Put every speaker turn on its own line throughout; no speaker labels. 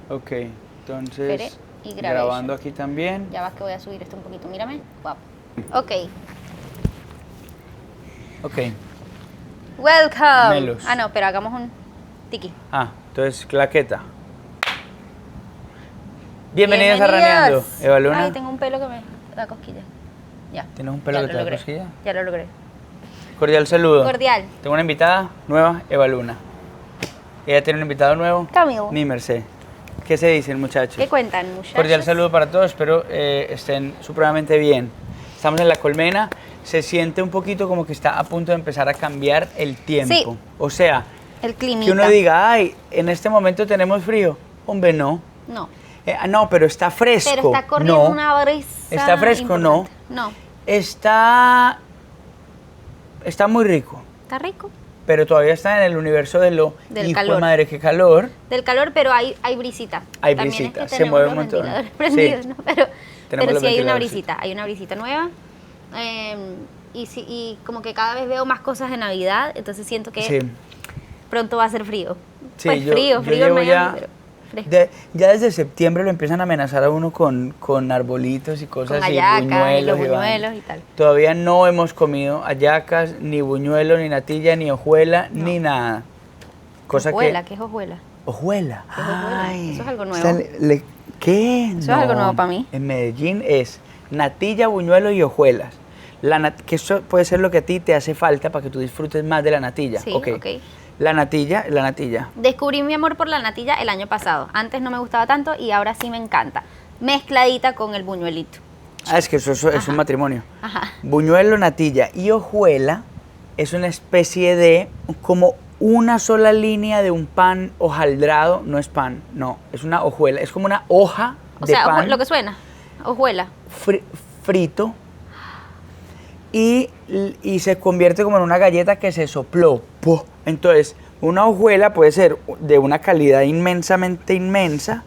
Ok, entonces
Espere, y
grabando aquí también.
Ya va que voy a subir esto un poquito, mírame. Guapo. Ok.
Ok.
Welcome.
Melos.
Ah, no, pero hagamos un tiki.
Entonces claqueta. Bienvenidos a Raneando. Eva Luna.
Ay, tengo un pelo que me da cosquilla. Ya.
¿Tienes un pelo
Ya
que
lo
te da
logré.
cosquilla?
Ya lo logré.
Cordial saludo.
Cordial.
Tengo una invitada nueva, Eva Luna. Ella tiene un invitado nuevo,
Camilo.
mi merced. ¿Qué se dicen, muchachos?
¿Qué cuentan, muchachos?
Cordial saludo para todos, espero estén supremamente bien. Estamos en La Colmena, se siente un poquito como que está a punto de empezar a cambiar el tiempo.
Sí.
O sea,
El climita.
que uno diga, ay, en este momento tenemos frío. Hombre, no.
No.
No, pero está fresco.
Pero está corriendo
no.
una brisa.
¿Está fresco? No.
No.
Está muy rico,
Está rico.
pero todavía está en el universo de lo
Del
hijo de
calor.
madre, qué calor.
Del calor, pero hay brisita.
Hay
También
brisita,
es que
se
tenemos
mueve un
los
montón.
ventiladores prendidos,
Sí.
¿no? Pero
Tenemos los
sí hay una
ventiladores,
brisita. Hay una brisita nueva. Y como que cada vez veo más cosas de Navidad, entonces siento que
Sí.
pronto va a ser frío.
Sí,
Pues
yo
frío en
llevo
Miami,
ya,
pero fresco.
ya desde septiembre lo empiezan a amenazar a uno con arbolitos y cosas
Con
y
hallacas,
buñuelos.
los
y vaina.
buñuelos y tal.
Todavía no hemos comido hallacas, ni buñuelo, ni natilla, ni hojuela, ni nada. Cosa
Hojuela,
que...
¿qué es hojuela?
¿Hojuela?
¿Qué es hojuela?
Ay,
Eso es algo nuevo.
o sea, ¿qué?
Eso es algo nuevo para mí.
En Medellín es natilla, buñuelo y hojuelas. Que eso puede ser lo que a ti te hace falta para que tú disfrutes más de la natilla.
Sí,
Ok.
ok.
La natilla.
Descubrí mi amor por la natilla el año pasado. Antes no me gustaba tanto y ahora sí me encanta. Mezcladita con el buñuelito.
Es que eso es un matrimonio.
Ajá.
Buñuelo, natilla y hojuela es una especie de como una sola línea de un pan hojaldrado. No es pan, no, es una hojuela. Es como una hoja
O
de
sea,
pan
lo que suena. Hojuela.
frito y se convierte como en una galleta que se sopló. ¡Puf! Entonces, una hojuela puede ser de una calidad inmensamente inmensa,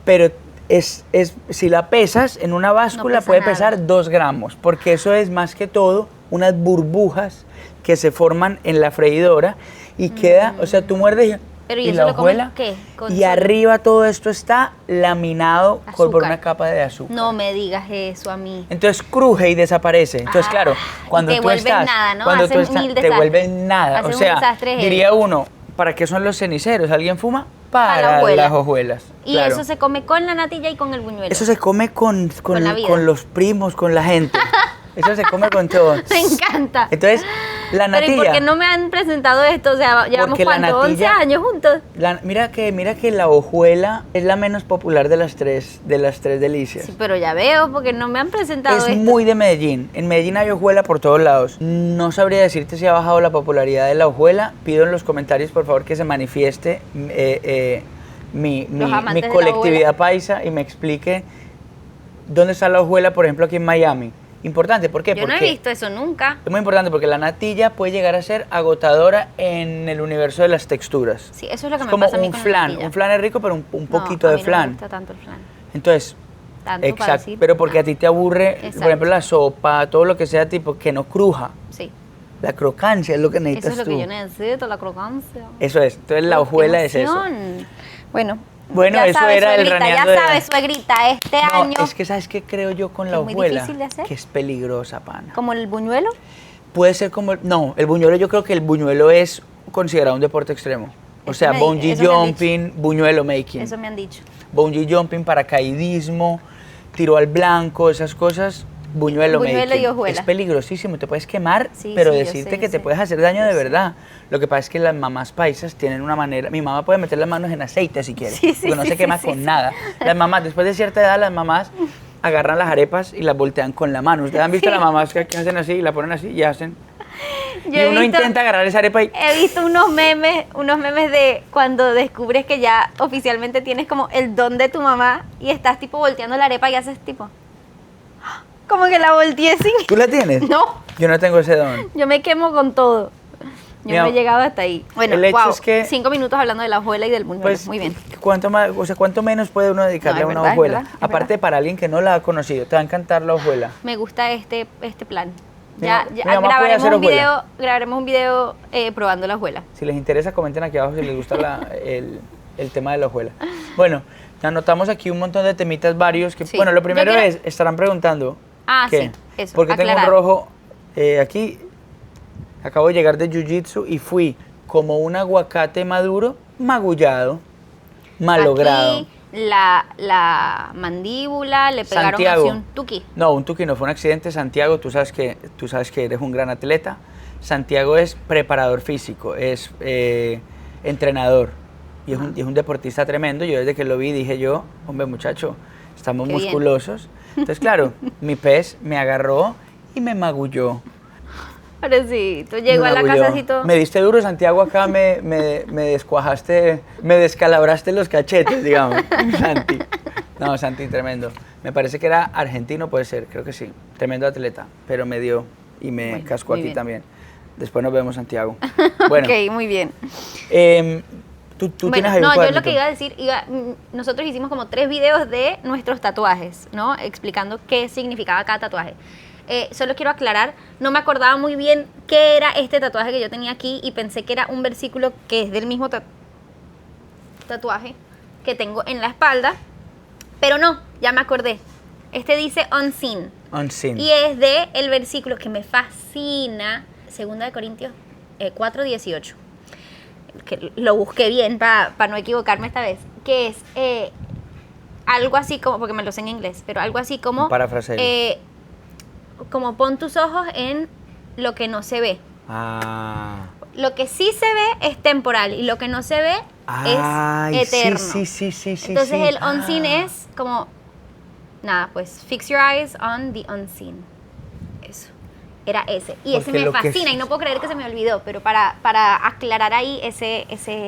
pero si la pesas en una báscula
pesa
puede
nada.
pesar 2 gramos, porque eso es más que todo unas burbujas que se forman en la freidora y queda, o sea, tú muerdes
Pero
y
¿y eso
la
lo comes
hojuela
qué? ¿Con
y
solo?
arriba todo esto está laminado por
Azúcar.
una capa de azúcar.
No me digas eso a mí.
Entonces cruje y desaparece. Entonces, claro, cuando
y te
tú
vuelves
estás,
nada, ¿no?
cuando tú
Hacen
estás,
mil
te
desastres.
vuelves nada.
Hacen
O
un
sea,
desastre
diría uno, ¿para qué son los ceniceros? ¿Alguien fuma?
Para la
Para
hojuela.
las hojuelas.
Y
claro.
eso se come con la natilla y con el buñuelo.
Eso se come con
la vida.
los primos, con la gente. Eso se come con todo.
Me encanta.
Entonces, la natilla.
Pero ¿y por qué no me han presentado esto? O sea, llevamos
Porque la
¿cuánto? 11
natilla-
años juntos.
Mira que la hojuela es la menos popular de las tres delicias.
Sí, pero ya veo, porque no me han presentado
Es
esto.
muy de Medellín. En Medellín hay hojuela por todos lados. No sabría decirte si ha bajado la popularidad de la hojuela. Pido en los comentarios, por favor, que se manifieste mi
Los amantes de la
colectividad
hojuela.
paisa y me explique dónde está la hojuela, por ejemplo, aquí en Miami. Importante, ¿por qué?
Yo no he
Porque
visto eso nunca.
es muy importante porque la natilla puede llegar a ser agotadora en el universo de las texturas.
Sí, eso es lo que
Es
me
como
pasa a mí
un
con la
flan.
natilla.
Un flan es rico, pero un poquito
No, a
de
mí
flan.
No me gusta tanto el flan.
Entonces,
Tanto para
exacto,
decir.
pero porque a ti te aburre,
Exacto.
por ejemplo, la sopa, todo lo que sea tipo que no cruja.
Sí.
La crocancia es lo que
Eso
necesitas
es lo
tú.
que yo necesito, la crocancia.
Eso es. Entonces la
¡Qué
hojuela es eso.
emoción! Bueno,
Bueno,
ya
eso
sabes,
era el
suegrita,
raneando
ya
de-
sabes, suegrita, este
No,
año,
es que ¿sabes qué creo yo con la
es muy
hojuela?
difícil de hacer.
Que es peligrosa, pana.
como el buñuelo.
Puede ser como... No, el buñuelo, yo creo que el buñuelo es considerado un deporte extremo. O
Eso
sea,
me-
bungee
eso me han
jumping, buñuelo making.
Eso me han dicho.
Bungee jumping, paracaidismo, tiro al blanco, esas cosas, buñuelo
Buñuelo
making.
y hojuela.
Es peligrosísimo, te puedes quemar,
Sí,
pero
sí, yo
decirte
sé,
que
yo
te
sé.
puedes hacer daño de
Yo sé.
verdad. Lo que pasa es que las mamás paisas tienen una manera, mi mamá puede meter las manos en aceite si quiere,
Sí, sí,
porque no
sí,
se quema
sí,
con
sí.
nada. Las mamás, después de cierta edad, las mamás agarran las arepas y las voltean con la mano. ¿Ustedes han visto
Sí.
las mamás que hacen así y la ponen así y hacen?
Yo
Y
he
uno
visto-
intenta agarrar esa arepa y...
He visto unos memes de cuando descubres que ya oficialmente tienes como el don de tu mamá y estás tipo volteando la arepa y haces tipo... Como que la volteé sin...
¿Tú la tienes?
No,
Yo no tengo ese don.
yo me quemo con todo. Yo
Mira,
no he llegado hasta ahí. Bueno,
el hecho
guau,
es que-
5 minutos hablando de la hojuela y del buñuelo.
Pues,
Muy bien.
¿cuánto más, o sea, cuánto menos puede uno dedicarle
No,
a
es
una
verdad, es
hojuela?
verdad, es
Aparte,
verdad.
para alguien que no la ha conocido, te va a encantar la hojuela.
Me gusta este plan.
Mi
Ya,
mi
ya
mamá puede hacer
grabaremos un video probando la hojuela.
Si les interesa, comenten aquí abajo si les gusta el tema de la hojuela. Bueno, anotamos aquí un montón de temitas varios. Que,
Sí.
bueno, lo primero
Yo quiero-
estarán preguntando.
Sí,
¿qué?
eso,
Porque tengo un
aclarar.
rojo aquí. Acabo de llegar de Jiu-Jitsu y fui como un aguacate maduro, magullado, malogrado.
Aquí la mandíbula, le pegaron
Santiago.
así un tuki.
No, un tuki no, fue un accidente. Santiago, tú sabes que eres un gran atleta. Santiago es preparador físico, es entrenador y es un deportista tremendo. Yo desde que lo vi dije yo, hombre muchacho, estamos
Qué bien.
musculosos. Entonces claro, mi pez me agarró y me magulló.
Pobrecito, llegó
Me
a la
magulló.
casa así todo.
Me diste duro, Santiago, acá me descuajaste, me descalabraste los cachetes, digamos. Santi. No, Santi, tremendo. Me parece que era argentino, puede ser, creo que sí. Tremendo atleta, pero me dio y me
Bueno,
cascó
muy
aquí
bien.
también. Después nos vemos, Santiago. Bueno,
Ok, muy bien.
tú
Bueno,
tienes ahí un
no, yo lo
cuadernito.
que iba a decir, nosotros hicimos como 3 videos de nuestros tatuajes, ¿no? Explicando qué significaba cada tatuaje. Solo quiero aclarar, no me acordaba muy bien qué era este tatuaje que yo tenía aquí y pensé que era un versículo que es del mismo tatuaje que tengo en la espalda, pero no, ya me acordé. Este dice unseen
Unseen.
y es de el versículo que me fascina, 2 de Corintios 4:18. Que lo busqué bien para no equivocarme esta vez, que es algo así como, porque me lo sé en inglés, pero algo así como,
Un parafraseo.
como pon tus ojos en lo que no se ve.
Ah.
Lo que sí se ve es temporal y lo que no se ve
Ay,
es eterno.
sí.
Entonces
sí.
el unseen es como, nada, pues fix your eyes on the unseen. Eso. Era ese. Y ese
Porque
me
lo que
fascina
es-
y no puedo creer que se me olvidó, pero para aclarar ahí ese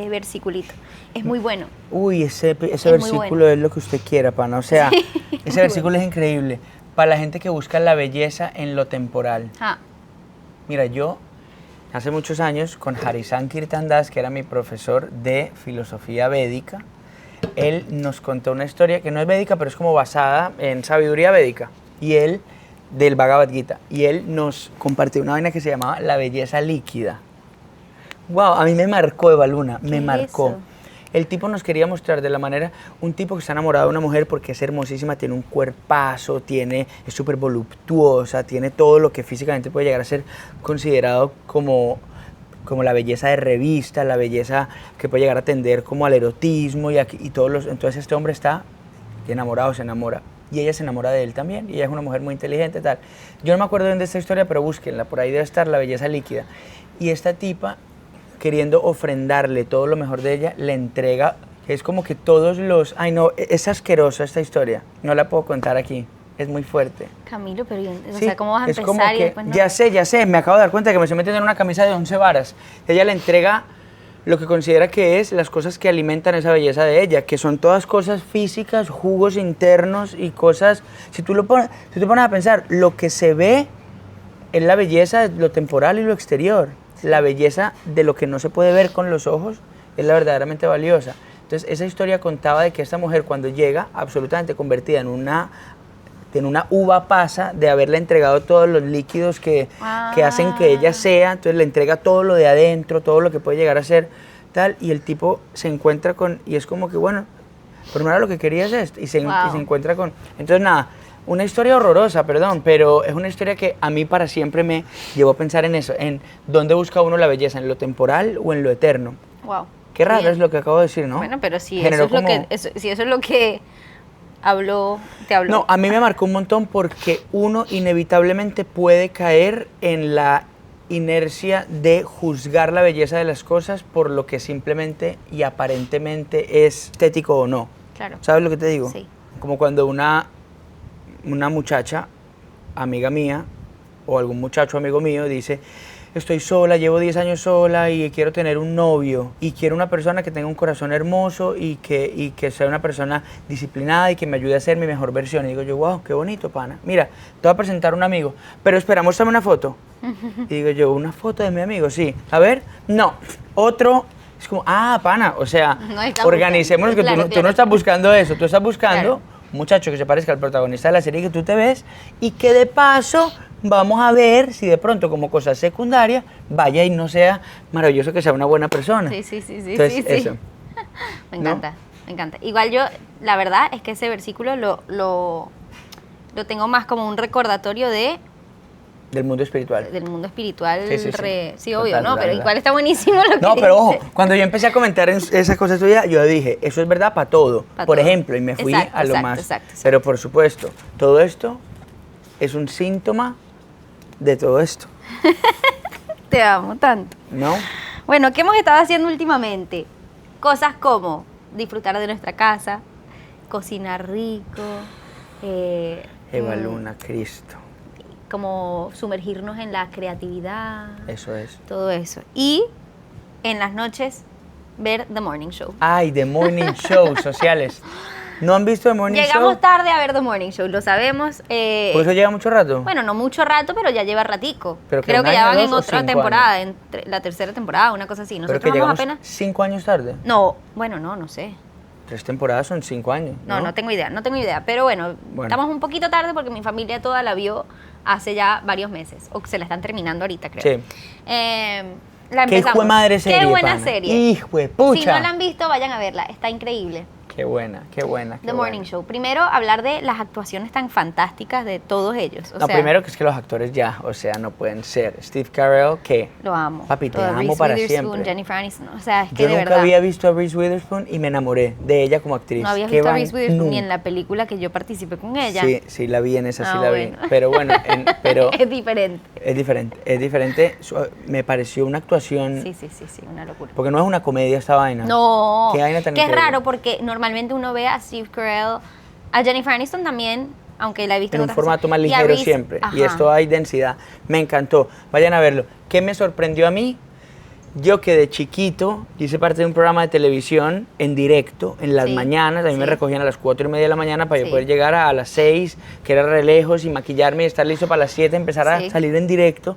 versiculito. Es muy bueno.
Uy, ese
muy
versículo
bueno.
es lo que usted quiera, pana. O sea,
Sí,
ese
muy
versículo es increíble. Para la gente que busca la belleza en lo temporal.
Ah,
Mira, yo hace muchos años con Harisan Kirtandas, que era mi profesor de filosofía védica, él nos contó una historia que no es védica, pero es como basada en sabiduría védica. Y él, del Bhagavad Gita, y él nos compartió una vaina que se llamaba la belleza líquida. Wow, a mí me marcó, Eva Luna, me
¿Qué es
marcó.
eso?
El tipo nos quería mostrar de la manera, un tipo que está enamorado de una mujer porque es hermosísima, tiene un cuerpazo, es súper voluptuosa, tiene todo lo que físicamente puede llegar a ser considerado como la belleza de revista, la belleza que puede llegar a tender como al erotismo y todos los... Entonces este hombre está enamorado, se enamora. Y ella se enamora de él también, y ella es una mujer muy inteligente, tal. Yo no me acuerdo bien de esta historia, pero búsquenla, por ahí debe estar la belleza líquida. Y esta tipa, queriendo ofrendarle todo lo mejor de ella, le entrega, es como que todos los... Ay no, es asquerosa esta historia, no la puedo contar aquí, es muy fuerte.
Camilo, pero o
Sí,
sea, ¿cómo vas a
es
empezar
como
y
que,
después no?
ya sé, me acabo de dar cuenta que me estoy metiendo en una camisa de 11 varas. Ella le entrega lo que considera que es las cosas que alimentan esa belleza de ella, que son todas cosas físicas, jugos internos y cosas... Si tú pones a pensar, lo que se ve es la belleza de lo temporal y lo exterior. La belleza de lo que no se puede ver con los ojos es la verdaderamente valiosa. Entonces, esa historia contaba de que esta mujer, cuando llega, absolutamente convertida en una uva pasa, de haberle entregado todos los líquidos que hacen que ella sea, entonces le entrega todo lo de adentro, todo lo que puede llegar a ser, tal, y el tipo se encuentra con, y es como que, bueno, pero no era lo que quería es esto, y se encuentra con, entonces nada, una historia horrorosa, perdón, pero es una historia que a mí para siempre me llevó a pensar en eso, en dónde busca uno la belleza, en lo temporal o en lo eterno.
Wow.
Qué raro
Bien.
es lo que acabo de decir, ¿no?
Bueno, pero si
Generó
eso es
como-
si eso es lo que te habló.
No, a mí me marcó un montón porque uno inevitablemente puede caer en la inercia de juzgar la belleza de las cosas por lo que simplemente y aparentemente es estético o no.
Claro.
¿Sabes lo que te digo?
Sí.
Como cuando una muchacha, amiga mía, o algún muchacho amigo mío dice, estoy sola, llevo 10 años sola y quiero tener un novio y quiero una persona que tenga un corazón hermoso y que sea una persona disciplinada y que me ayude a ser mi mejor versión. Y digo yo, wow, qué bonito, pana. Mira, te voy a presentar a un amigo, pero espera, muéstrame una foto. Y digo yo, ¿una foto de mi amigo? Sí. A ver, no, otro... Es como, pana, o sea,
No está
organicémonos, que
buscando,
tú
claro.
no estás buscando eso, tú estás buscando
Claro.
un muchacho que se parezca al protagonista de la serie que tú te ves y que de paso vamos a ver si de pronto como cosa secundaria vaya y no sea maravilloso que sea una buena persona.
Sí.
Entonces, eso.
Me
¿no?
encanta, me encanta. Igual yo, la verdad es que ese versículo lo tengo más como un recordatorio
Del mundo espiritual.
del mundo espiritual.
Sí, sí, sí.
Sí, obvio,
Total,
¿no?
la
Pero
verdad.
igual está buenísimo lo que
No, pero ojo,
dice.
cuando yo empecé a comentar esas cosas tuyas, yo dije, eso es verdad para todo.
Pa'
Por
todo.
ejemplo, y me fui
Exacto,
a lo
exacto,
más.
exacto.
Pero por supuesto, todo esto es un síntoma de todo esto,
Te amo tanto.
¿no?
Bueno, ¿qué hemos estado haciendo últimamente? Cosas como disfrutar de nuestra casa, cocinar rico,
Eva Luna, Cristo,
como sumergirnos en la creatividad,
eso es.
todo eso. Y en las noches ver The Morning Show.
Ay, The Morning Show, sociales. ¿No han visto The Morning
Llegamos
Show?
tarde a ver The Morning Show, lo sabemos.
¿Por eso llega mucho rato?
Bueno, no mucho rato, pero ya lleva ratico.
¿Pero que
Creo
un
que ya
año,
van en
dos o
otra
5
temporada, la tercera temporada, una cosa así.
Pero
Nosotros
que
vamos
llegamos
apenas...
5 años tarde.
No, bueno, no sé.
3 temporadas son 5 años.
No tengo idea. Pero bueno,
Bueno.
estamos un poquito tarde porque mi familia toda la vio hace ya varios meses. O se la están terminando ahorita, creo.
Sí.
La
Qué
empezamos.
hijo de madre serie,
Qué buena
pana.
serie.
Hijo de pucha.
Si no la han visto, vayan a verla. Está increíble.
Qué buena, qué buena.
The Morning Show. Primero, hablar de las actuaciones tan fantásticas de todos ellos. O
No,
sea,
primero que es que los actores ya, o sea, no pueden ser. Steve Carell, ¿qué?
lo amo.
Papi, te
Todo,
amo
Reese
para
Witherspoon,
siempre.
Jennifer Aniston. O sea, es que
Yo
de
nunca
verdad.
había visto a Reese Witherspoon y me enamoré de ella como actriz.
No habías
Qué
visto a
vaina.
Reese Witherspoon ni
No.
en la película que yo participé con ella.
Sí, sí, la vi en esa, sí
Ah,
la
bueno.
vi. Pero bueno, pero
Es diferente.
es diferente, es diferente. Me pareció una actuación,
Sí, una locura.
porque no es una comedia esta vaina.
No,
Qué vaina tan
que es
increíble.
raro porque normalmente uno ve a Steve Carell, a Jennifer Aniston también, aunque la he visto
En un
otras
formato
cosas,
más
y a
ligero
Reese,
siempre. Y
ajá.
esto hay densidad. Me encantó. Vayan a verlo. ¿Qué me sorprendió a mí? Yo que de chiquito hice parte de un programa de televisión en directo, en las
Sí,
mañanas. A mí me
sí.
recogían a las 4:30 de la mañana para
Sí.
yo poder llegar a las 6, que era re lejos, y maquillarme y estar listo para las 7, empezar
Sí.
a salir en directo.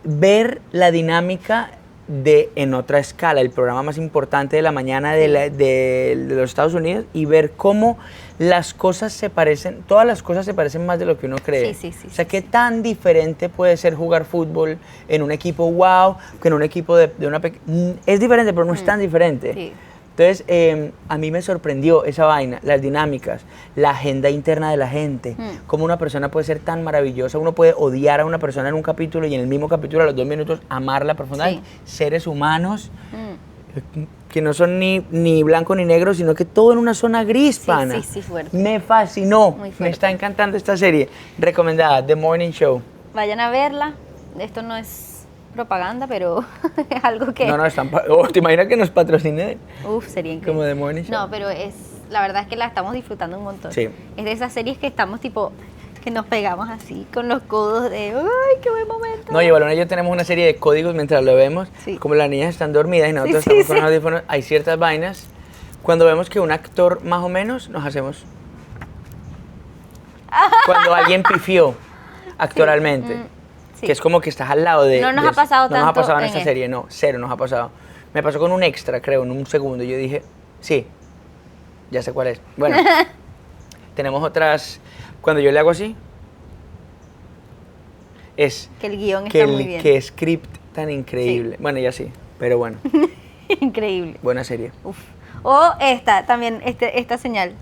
Ver la dinámica de En Otra Escala, el programa más importante de la mañana de, de los Estados Unidos, y ver cómo las cosas se parecen, todas las cosas se parecen más de lo que uno cree.
Sí, sí,
o sea,
sí,
qué
sí.
tan diferente puede ser jugar fútbol en un equipo wow que en un equipo de una es diferente, pero no es tan diferente.
Sí.
Entonces, a mí me sorprendió esa vaina, las dinámicas, la agenda interna de la gente, cómo una persona puede ser tan maravillosa, uno puede odiar a una persona en un capítulo y en el mismo capítulo a los 2 minutos amarla profundamente.
Sí.
Seres humanos
Mm.
que no son ni blanco ni negro, sino que todo en una zona gris, pana.
sí, fuerte.
Me fascinó,
Muy
me
fuerte.
está encantando esta serie. Recomendada, The Morning Show.
Vayan a verla. Esto no es propaganda, pero es algo que...
No, están... ¿te imaginas que nos patrocinen?
Uf, sería increíble.
Como The Morning Show.
No, pero la verdad es que la estamos disfrutando un montón.
Sí.
Es de esas series que estamos tipo, que nos pegamos así con los codos de, ¡ay, qué buen momento!
No, y Balona y yo tenemos una serie de códigos mientras lo vemos.
Sí.
Como las niñas están dormidas y nosotros
Sí,
estamos
sí,
con
sí.
los audífonos, hay ciertas vainas. Cuando vemos que un actor más o menos, nos hacemos. Cuando alguien pifió actoralmente.
Sí.
Que es como que estás al lado de...
No nos
de
ha pasado
No nos ha
tanto
pasado en
en
esta
esto.
serie, no. Cero nos ha pasado. Me pasó con un extra, creo, en un segundo. Yo dije, sí, ya sé cuál es. Bueno, tenemos otras... Cuando yo le hago así, es...
Que el guión
que
está muy bien.
Que script tan increíble. Bueno, ya sí, pero bueno,
Increíble.
buena serie.
Uf. O esta, también, esta señal.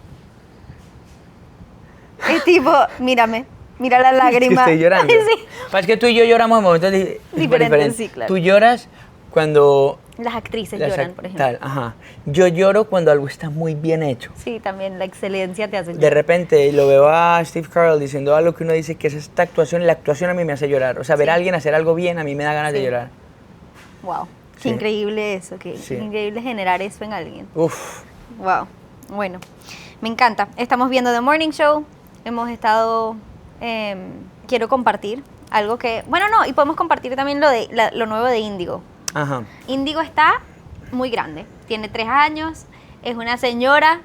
Es tipo, mírame, mira la
Es que
lágrima.
estoy llorando.
Sí.
Es que tú y yo lloramos en momentos diferentes.
sí, claro.
Tú lloras cuando...
Las actrices
las
lloran, por ejemplo.
tal, ajá. Yo lloro cuando algo está muy bien hecho.
Sí, también la excelencia te hace
De
llorar.
repente lo veo a Steve Carell diciendo algo que uno dice que es esta actuación, y la actuación a mí me hace llorar. O sea, ver
Sí.
a alguien hacer algo bien a mí me da ganas de
Sí.
llorar.
Wow. Qué
Sí.
increíble eso, qué
Sí.
increíble generar eso en alguien.
Uf,
Wow. Bueno, me encanta. Estamos viendo The Morning Show. Hemos estado. Quiero compartir algo que. Bueno, no, y podemos compartir también lo nuevo de Índigo.
ajá.
Índigo está muy grande. Tiene 3 años. Es una señora.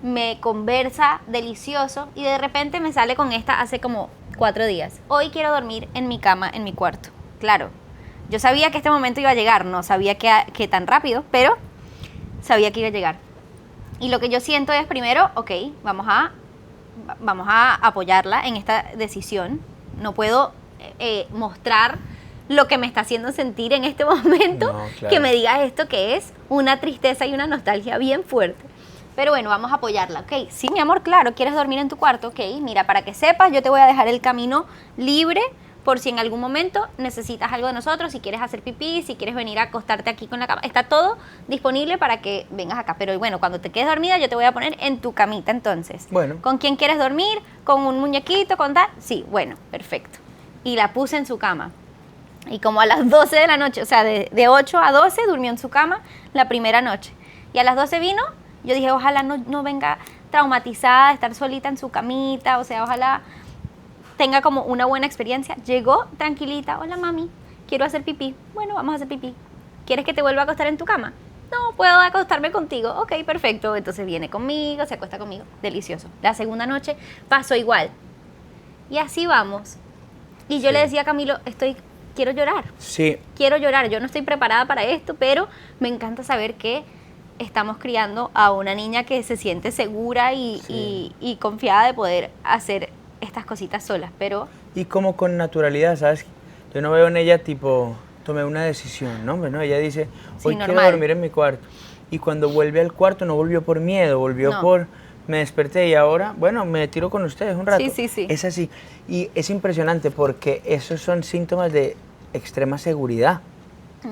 Me conversa delicioso. Y de repente me sale con esta hace como 4 días. Hoy quiero dormir en mi cama, en mi cuarto. Claro. Yo sabía que este momento iba a llegar. No sabía que tan rápido, pero sabía que iba a llegar. Y lo que yo siento es, primero, ok, vamos a apoyarla en esta decisión. No puedo mostrar lo que me está haciendo sentir en este momento,
No, claro.
que me diga esto que es una tristeza y una nostalgia bien fuerte. Pero bueno, vamos a apoyarla, ¿ok? Sí, mi amor, claro, ¿quieres dormir en tu cuarto? Ok, mira, para que sepas, yo te voy a dejar el camino libre por si en algún momento necesitas algo de nosotros, si quieres hacer pipí, si quieres venir a acostarte aquí con la cama. Está todo disponible para que vengas acá. Pero bueno, cuando te quedes dormida, yo te voy a poner en tu camita entonces.
Bueno.
¿Con quién quieres dormir? ¿Con un muñequito? ¿Con tal? Sí, bueno, perfecto. Y la puse en su cama. Y como a las 12 de la noche, o sea, de 8 a 12 durmió en su cama la primera noche. Y a las 12 vino, yo dije, ojalá no venga traumatizada, estar solita en su camita, o sea, ojalá tenga como una buena experiencia. Llegó tranquilita, hola mami, quiero hacer pipí. Bueno, vamos a hacer pipí. ¿Quieres que te vuelva a acostar en tu cama? No, puedo acostarme contigo. Ok, perfecto. Entonces viene conmigo, se acuesta conmigo. Delicioso. La segunda noche pasó igual. Y así vamos. Y yo
Sí.
le decía a Camilo, quiero llorar.
Sí,
Quiero llorar. Yo no estoy preparada para esto, pero me encanta saber que estamos criando a una niña que se siente segura y confiada de poder hacer estas cositas solas, pero
y como con naturalidad, ¿sabes? Yo no veo en ella tipo, tomé una decisión, ¿no? Bueno, ella dice,
Sí,
hoy quiero
normal.
dormir en mi cuarto. Y cuando vuelve al cuarto no volvió por miedo, volvió
No.
por, me desperté y ahora, bueno, me tiro con ustedes un rato.
Sí, sí, sí.
Es así. Y es impresionante porque esos son síntomas de extrema seguridad.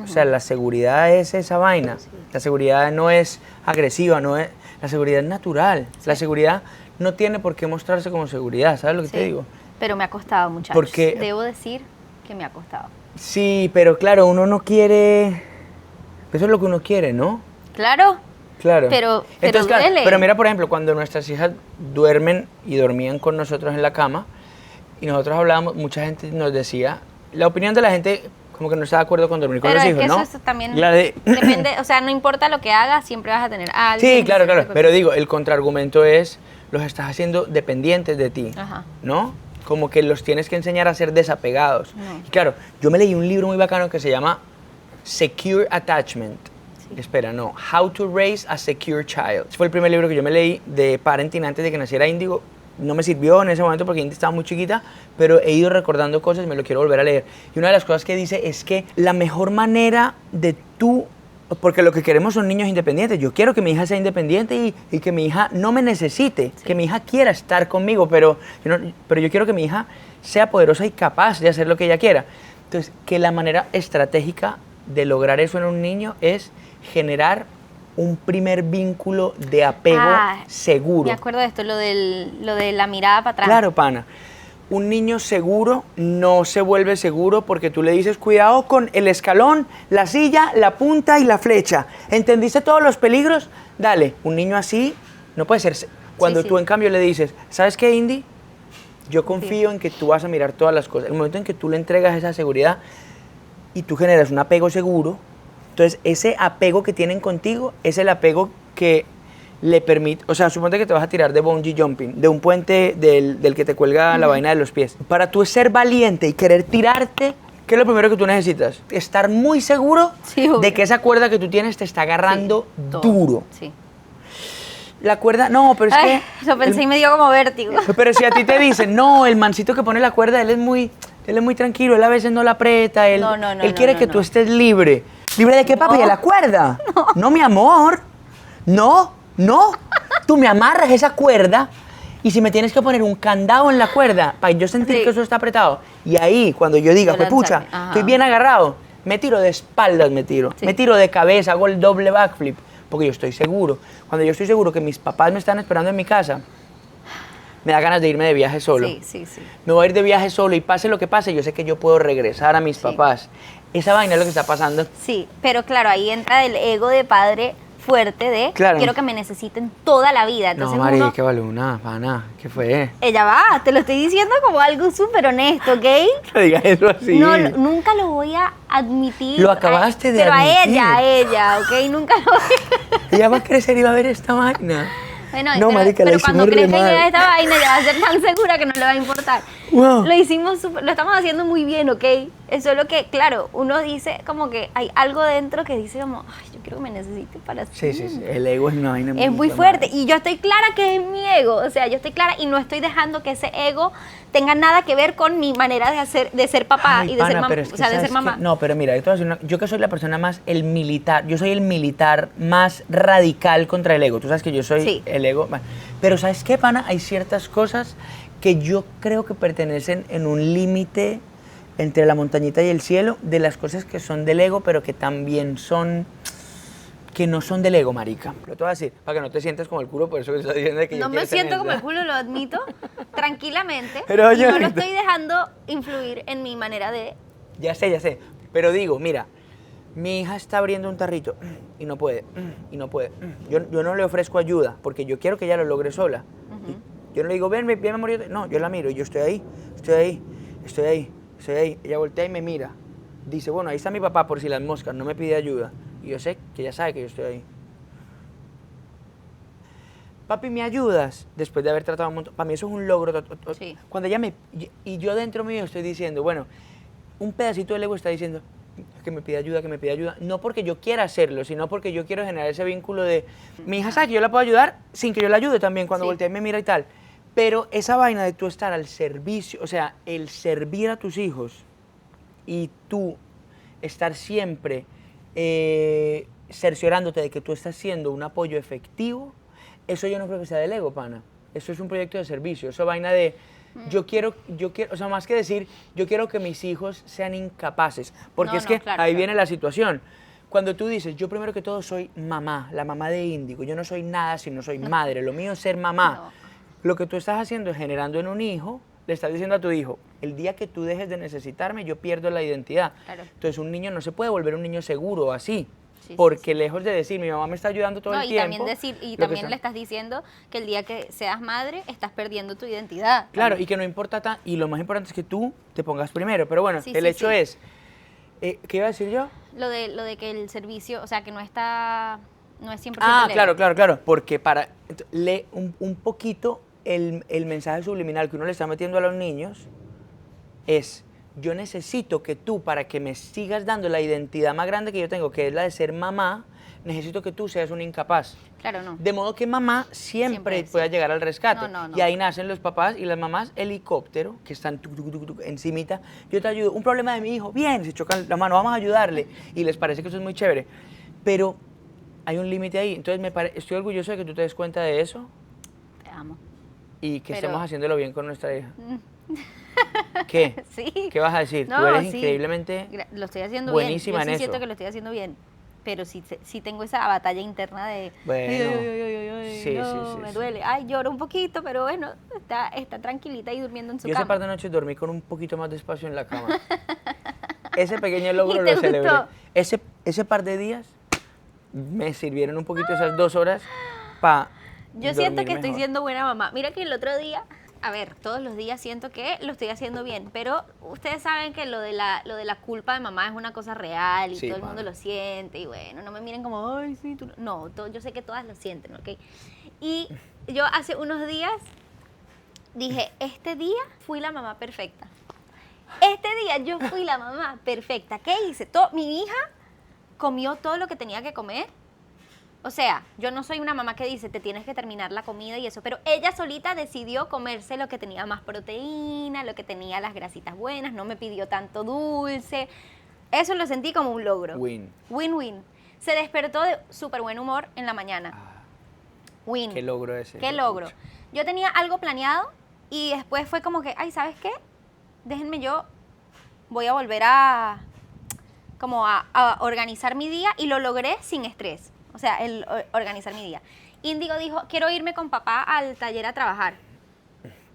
O sea, la seguridad es esa vaina. La seguridad no es agresiva, la seguridad es natural. La seguridad no tiene por qué mostrarse como seguridad, ¿sabes lo que
sí.
te digo?
Pero me ha costado, muchachos.
Porque-
Debo decir que me ha costado.
Sí, pero claro, uno no quiere... Eso es lo que uno quiere, ¿no?
Claro,
Claro.
Pero
Entonces, claro,
duele.
pero mira, por ejemplo, cuando nuestras hijas duermen y dormían con nosotros en la cama y nosotros hablábamos, mucha gente nos decía, la opinión de la gente como que no está de acuerdo con dormir con
pero
los
es
hijos,
que
¿no?
eso también
La de-
depende, o sea, no importa lo que hagas, siempre vas a tener a alguien.
Sí, claro,
siempre
claro.
con-
Pero digo, el contraargumento es, los estás haciendo dependientes de ti,
Ajá.
¿no? Como que los tienes que enseñar a ser desapegados.
No.
Y claro, yo me leí un libro muy bacano que se llama Secure Attachment. Espera, no. How to Raise a Secure Child. Ese fue el primer libro que yo me leí de parenting antes de que naciera Índigo. No me sirvió en ese momento porque Indy estaba muy chiquita, pero he ido recordando cosas y me lo quiero volver a leer. Y una de las cosas que dice es que la mejor manera de tú, porque lo que queremos son niños independientes. Yo quiero que mi hija sea independiente y que mi hija no me necesite, que mi hija quiera estar conmigo, pero yo quiero que mi hija sea poderosa y capaz de hacer lo que ella quiera. Entonces, que la manera estratégica de lograr eso en un niño es generar un primer vínculo de apego seguro.
Me acuerdo de esto, lo de la mirada para atrás.
Claro, pana. Un niño seguro no se vuelve seguro porque tú le dices, cuidado con el escalón, la silla, la punta y la flecha. ¿Entendiste todos los peligros? Dale, un niño así no puede ser. Cuando
Sí,
tú
sí.
en cambio le dices, ¿sabes qué, Indy? Yo confío en que tú vas a mirar todas las cosas. El momento en que tú le entregas esa seguridad y tú generas un apego seguro, entonces ese apego que tienen contigo es el apego que le permite, o sea, suponte que te vas a tirar de bungee jumping, de un puente del que te cuelga la vaina de los pies. Para tú ser valiente y querer tirarte, ¿qué es lo primero que tú necesitas? Estar muy seguro
Sí, obvio.
de que esa cuerda que tú tienes te está agarrando
Sí, todo.
duro.
Sí.
La cuerda, no, pero es
Ay,
que...
lo pensé y me dio como vértigo.
Pero si a ti te dicen, no, el mancito que pone la cuerda, él es muy tranquilo, él a veces no la aprieta, él,
No,
él quiere que tú estés libre. ¿Libre de qué, papi? ¿De la cuerda? No, mi amor. No. Tú me amarras esa cuerda y si me tienes que poner un candado en la cuerda para yo sentir
Sí.
que eso está apretado, y ahí, cuando yo diga,
Yo
pues pucha,
lanzarme, ajá.
estoy bien agarrado, me tiro de espaldas,
Sí.
me tiro de cabeza, hago el doble backflip, porque yo estoy seguro. Cuando yo estoy seguro que mis papás me están esperando en mi casa, me da ganas de irme de viaje solo.
Sí.
Me voy a ir de viaje solo y pase lo que pase, yo sé que yo puedo regresar a mis
Sí.
papás. Esa vaina es lo que está pasando.
Sí, pero claro, ahí entra el ego de padre fuerte de
Claro.
quiero que me necesiten toda la vida. Entonces
No, Mari,
uno,
qué baluna, pana, ¿qué fue?
ella va, te lo estoy diciendo como algo súper honesto, ¿ok?
No digas eso así.
No, nunca lo voy a admitir.
Lo acabaste de
pero
admitir.
a ella, ¿ok? Nunca lo voy a...
Ella va a crecer y va a ver esta vaina.
Bueno,
No, marica, la
pero cuando
hicimos re
crezca y
mal.
vea esta vaina, ya va a ser tan segura que no le va a importar.
Wow.
Lo hicimos lo estamos haciendo muy bien, ¿ok? Eso es lo que, claro, uno dice como que hay algo dentro que dice como, ay, yo quiero que me necesite para
Sí,
siempre.
sí, sí. El ego es una vaina
Es muy
inflamable.
fuerte y yo estoy clara que es mi ego, o sea, yo estoy clara y no estoy dejando que ese ego tenga nada que ver con mi manera de ser papá
Ay,
y de
pana,
ser mamá,
pero es que
o sea, de
¿sabes
ser mamá.
qué? No, pero mira, yo que soy la persona más, yo soy el militar más radical contra el ego. Tú sabes que yo soy
Sí.
el ego. Pero ¿sabes qué, pana? Hay ciertas cosas que yo creo que pertenecen en un límite entre la montañita y el cielo, de las cosas que son del ego, pero que también son, que no son del ego, marica. Lo te voy a decir, para que no te sientas como el culo, por eso que estás diciendo de que yo
No me
quiero
siento
tener
como el
esa-
culo, lo admito, tranquilamente,
Pero
y
oye,
no lo
ahorita-
estoy dejando influir en mi manera de...
Ya sé. Pero digo, mira, mi hija está abriendo un tarrito y no puede, y no puede. Yo no le ofrezco ayuda porque yo quiero que ella lo logre sola. Yo no le digo, ven, amor. No, yo la miro y yo estoy ahí. Ella voltea y me mira. Dice, bueno, ahí está mi papá por si las moscas, no me pide ayuda. Y yo sé que ella sabe que yo estoy ahí. Papi, ¿me ayudas? Después de haber tratado un montón. Para mí eso es un logro.
Sí.
Cuando ella me... Y yo dentro mío estoy diciendo, bueno, un pedacito del ego está diciendo que me pide ayuda. No porque yo quiera hacerlo, sino porque yo quiero generar ese vínculo de... Mi hija sabe que yo la puedo ayudar sin que yo la ayude también cuando
Sí.
voltea y me mira y tal. Pero esa vaina de tú estar al servicio, o sea, el servir a tus hijos y tú estar siempre cerciorándote de que tú estás siendo un apoyo efectivo, eso yo no creo que sea del ego, pana. Eso es un proyecto de servicio. Eso vaina de yo quiero, o sea, más que decir, yo quiero que mis hijos sean incapaces. Porque
No,
es
no,
que
claro,
ahí
claro.
viene la situación. Cuando tú dices, yo primero que todo soy mamá, la mamá de Índigo, yo no soy nada si no soy madre, lo mío es ser mamá.
No.
Lo que tú estás haciendo es generando en un hijo, le estás diciendo a tu hijo, el día que tú dejes de necesitarme, yo pierdo la identidad.
Claro.
Entonces un niño no se puede volver un niño seguro así.
Sí,
Porque
sí.
lejos de decir, mi mamá me está ayudando todo
No,
el
y
tiempo.
también decir, y
lo que
también
está-
le estás diciendo que el día que seas madre estás perdiendo tu identidad.
Claro, y que no importa y lo más importante es que tú te pongas primero. Pero bueno,
Sí,
el
sí,
hecho
sí.
es, ¿qué iba a decir yo?
Lo de que el servicio, o sea, que no es 100%
Ah,
leve.
claro, porque lee un poquito el mensaje subliminal que uno le está metiendo a los niños es, yo necesito que tú, para que me sigas dando la identidad más grande que yo tengo, que es la de ser mamá, necesito que tú seas un incapaz.
Claro, no.
De modo que mamá siempre
Siempre,
pueda
sí.
llegar al rescate.
No.
Y ahí nacen los papás y las mamás helicóptero, que están encimita. Yo te ayudo. Un problema de mi hijo. Bien, se chocan la mano, vamos a ayudarle. Y les parece que eso es muy chévere. Pero hay un límite ahí. Entonces estoy orgulloso de que tú te des cuenta de eso
Te amo.
y que
Pero-
estemos haciéndolo bien con nuestra hija. ¿Qué?
Sí.
¿Qué vas a decir?
No,
Tú eres
sí.
increíblemente...
Lo estoy haciendo
buenísima
bien. Yo
en
sí siento
eso.
que lo estoy haciendo bien. Pero sí tengo esa batalla interna de...
Bueno.
Ay,
Sí,
no,
sí,
me
sí.
duele. Ay, lloro un poquito, pero bueno, está tranquilita y durmiendo en su
Yo esa
cama.
par de noches dormí con un poquito más de espacio en la cama. Ese pequeño logro
¿Y te
lo celebré.
gustó?
Ese par de días me sirvieron un poquito esas 2 horas para
Yo siento que estoy siendo buena mamá. Mira que el otro día, a ver, todos los días siento que lo estoy haciendo bien, pero ustedes saben que lo de la culpa de mamá es una cosa real y
Sí,
todo el
pana.
mundo lo siente y bueno, no me miren como, ay, sí, tú no. No, yo sé que todas lo sienten, ¿ok? Y yo hace unos días dije, este día fui la mamá perfecta. Este día yo fui la mamá perfecta. ¿Qué hice? Mi hija comió todo lo que tenía que comer. O sea, yo no soy una mamá que dice, te tienes que terminar la comida y eso, pero ella solita decidió comerse lo que tenía más proteína, lo que tenía las grasitas buenas, no me pidió tanto dulce. Eso lo sentí como un logro.
Win.
Win-win. Se despertó de súper buen humor en la mañana. Win.
Qué logro ese.
¿Qué logro? Yo tenía algo planeado y después fue como que, ay, ¿sabes qué? Déjenme voy a volver a organizar mi día y lo logré sin estrés. O sea, organizar mi día. Índigo dijo, quiero irme con papá al taller a trabajar.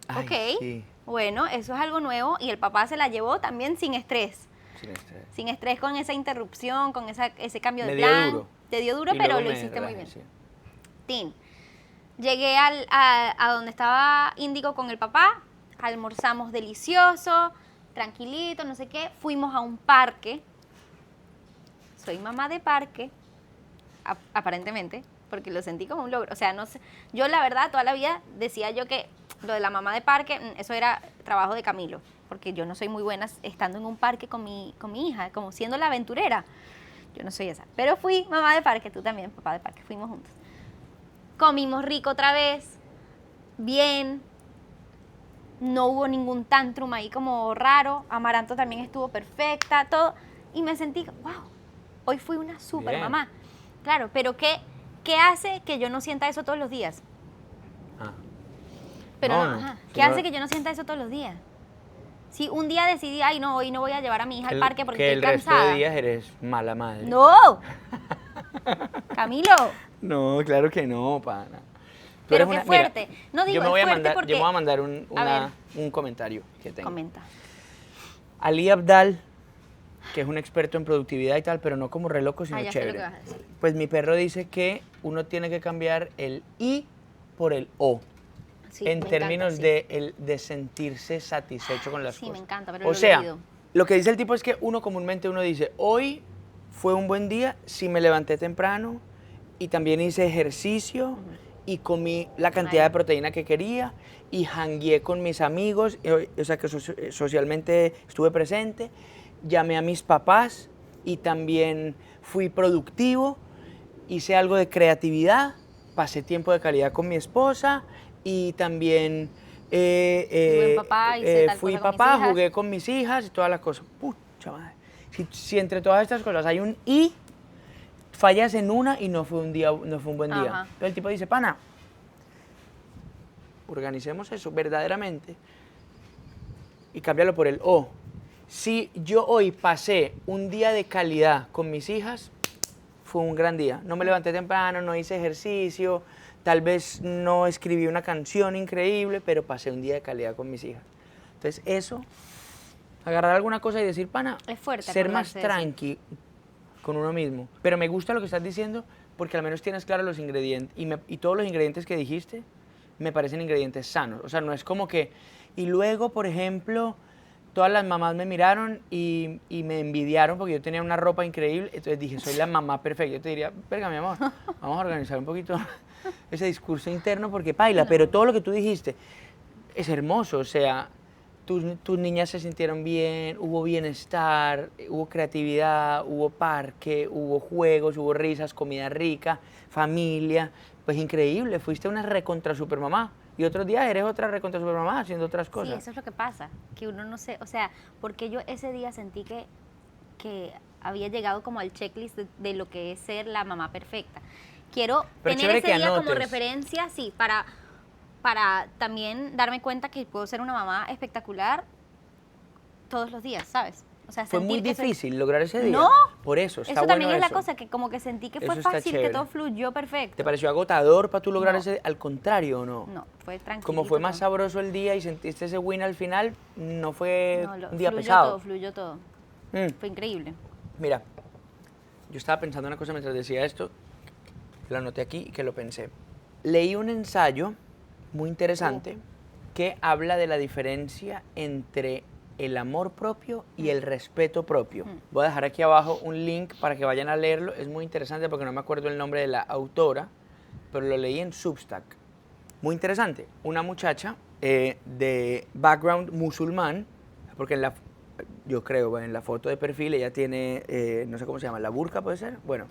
Ay,
Ok,
sí.
bueno, eso es algo nuevo y el papá se la llevó también sin estrés.
Sin estrés.
Sin estrés con esa interrupción, con ese cambio de
Me dio
plan.
duro.
Te dio duro,
Y
pero
luego
lo
me
hiciste muy
relajé,
bien.
sí.
Tin. Llegué a donde estaba Índigo con el papá, almorzamos delicioso, tranquilito, no sé qué, fuimos a un parque. Soy mamá de parque, aparentemente, porque lo sentí como un logro. O sea, no sé, yo la verdad toda la vida decía yo que lo de la mamá de parque, eso era trabajo de Camilo, porque yo no soy muy buena estando en un parque con mi hija, como siendo la aventurera. yo no soy esa. Pero fui mamá de parque, tú también, papá de parque, fuimos juntos. Comimos rico otra vez, bien, no hubo ningún tantrum ahí como raro, Amaranto también estuvo perfecta, todo, y me sentí, wow, hoy fui una súper
Bien.
mamá. Claro, pero ¿qué hace que yo no sienta eso todos los días?
Ah.
Pero
No,
no,
no,
ajá,
si
¿qué
no-
hace que yo no sienta eso todos los días? Si un día decidí, ay no, hoy no voy a llevar a mi hija al
El-
parque porque
que
estoy
el resto
cansada.
de días eres mala madre.
¡No! Camilo,
No, claro que no, pana. Tú
pero
eres
qué
una-
fuerte.
mira,
No digo,
yo me
es
voy a
fuerte
mandar,
porque...
yo me voy a mandar
A ver.
un comentario que tengo.
Comenta.
Ali Abdal, que es un experto en productividad y tal, pero no como re loco, sino
Ah, ya sé lo
chévere.
que vas a decir.
Pues mi perro dice que uno tiene que cambiar el I por el O.
Sí,
en
me encanta,
términos
sí.
de sentirse satisfecho con las
Sí,
cosas.
me encanta, pero
o
lo he
sea,
leído.
lo que dice el tipo es que uno comúnmente dice, hoy fue un buen día si me levanté temprano y también hice ejercicio y comí la cantidad de proteína que quería y jangueé con mis amigos, o sea que socialmente estuve presente, llamé a mis papás y también fui productivo, hice algo de creatividad, pasé tiempo de calidad con mi esposa y también
buen papá, hice tal
fui
cosa con mis
papá,
hijas.
jugué con mis hijas y todas las cosas. Pucha madre. Si entre todas estas cosas hay un I, fallas en una y no fue un día, no fue un buen día.
Ajá.
Entonces el tipo dice, pana, organicemos eso verdaderamente y cámbialo por el O. Si yo hoy pasé un día de calidad con mis hijas, fue un gran día. No me levanté temprano, no hice ejercicio, tal vez no escribí una canción increíble, pero pasé un día de calidad con mis hijas. Entonces eso, agarrar alguna cosa y decir, pana,
Es fuerte
ser más
acordarse de eso.
tranqui con uno mismo. Pero me gusta lo que estás diciendo porque al menos tienes claro los ingredientes y todos los ingredientes que dijiste me parecen ingredientes sanos. O sea, no es como que... Y luego, por ejemplo, todas las mamás me miraron y me envidiaron porque yo tenía una ropa increíble. Entonces dije, soy la mamá perfecta. Yo te diría, verga, mi amor, vamos a organizar un poquito ese discurso interno porque paila. Pero todo lo que tú dijiste es hermoso. O sea, tus niñas se sintieron bien, hubo bienestar, hubo creatividad, hubo parque, hubo juegos, hubo risas, comida rica, familia. Pues increíble, fuiste una recontra supermamá. Y otros días eres otra recontra supermamá haciendo otras
Sí,
cosas.
eso es lo que pasa, que uno no sé, o sea, porque yo ese día sentí que había llegado como al checklist de lo que es ser la mamá perfecta. Quiero
Pero
tener
chévere
ese
que
día como
anotes.
referencia, sí, para también darme cuenta que puedo ser una mamá espectacular todos los días, ¿sabes? O sea,
Fue muy
sentir que soy-
difícil lograr ese día.
No.
Por eso, está
Eso
bueno
también es la
eso.
cosa, que como que sentí que fue
Eso está
fácil, que
chévere.
todo fluyó perfecto.
¿Te pareció agotador para tú lograr
No.
ese? Al contrario, ¿o no?
No, fue tranquilo.
Como fue más sabroso el día y sentiste ese win al final, no fue un día pesado.
Fluyó todo.
Mm.
Fue increíble.
Mira, yo estaba pensando una cosa mientras decía esto, que lo anoté aquí y que lo pensé. Leí un ensayo muy interesante que habla de la diferencia entre el amor propio y el respeto propio. Voy a dejar aquí abajo un link para que vayan a leerlo. Es muy interesante porque no me acuerdo el nombre de la autora, pero lo leí en Substack. Muy interesante. Una muchacha de background musulmán, porque yo creo, en la foto de perfil ella tiene, no sé cómo se llama, la burka puede ser. Bueno,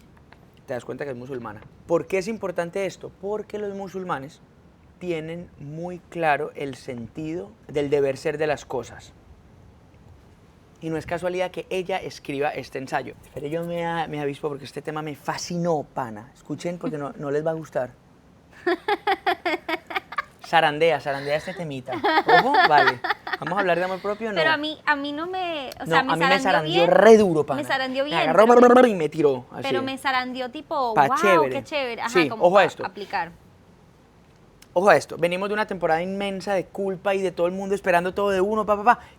te das cuenta que es musulmana. ¿Por qué es importante esto? Porque los musulmanes tienen muy claro el sentido del deber ser de las cosas. Y no es casualidad que ella escriba este ensayo. Pero yo me avispo porque este tema me fascinó, pana. Escuchen porque no les va a gustar. Zarandea este temita. Ojo, vale. ¿Vamos a hablar de amor propio o no?
Pero a mí no me... O
No,
sea,
a mí me zarandeó
bien,
re duro, pana.
Me zarandeó bien.
Me agarró
pero
y me tiró. Así.
pero me zarandeó tipo,
Pa'
wow,
chévere.
qué chévere. Ajá,
Sí,
como
ojo a
pa'
esto.
aplicar.
Ojo a esto, venimos de una temporada inmensa de culpa y de todo el mundo esperando todo de uno,